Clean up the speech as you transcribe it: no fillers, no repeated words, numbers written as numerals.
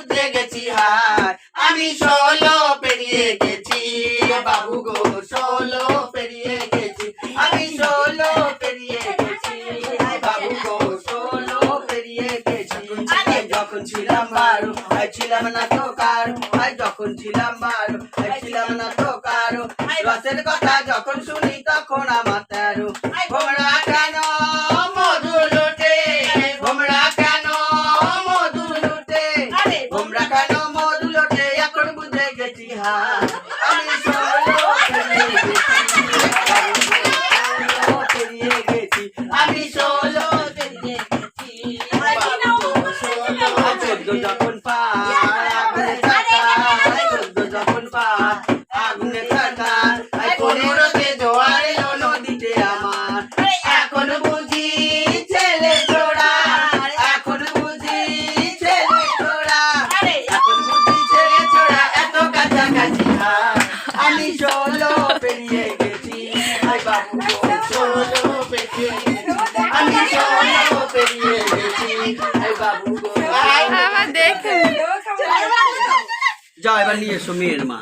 বুঝতে গেছি হায় আমি 16 পেরিয়ে গেছি বাবু গো 16 পেরিয়ে গেছি আমি 16 পেরিয়ে গেছি বাবু গো 16 পেরিয়ে গেছি যখন ছিলাম 12 ছিলাম না তো কারো যখন ছিলাম 12 ছিলাম না তো কারো রসের কথা যখন শুনি তখন আমার 13 ভোমরা কেন মধু লুটে ভোমরা কেন মধু লুটে ভোমরা কেন মধু লুটে এখন বুঝে গেছি হায় আমি 16 পেরিয়ে গেছি আমি 16 পেরিয়ে গেছি 14 যখন পায় আগুনে থাকায় 14 যখন পায় আগুনে থাকায় 15তে জোয়ার এলো নদীতে আমার এখন বুঝি ছেলে ছোড়া এখন বুঝি ছেলে ছোড়া এখন বুঝি ছেলে ছোড়া এত কাছাকাছি আমি 16 পেরিয়ে গেছি বাবু 16 পেরিয়ে গেছি আমি 16 পেরিয়ে গেছি বাবু আমার দেখে যাও এবার নিয়ে এসো মেয়ের মা।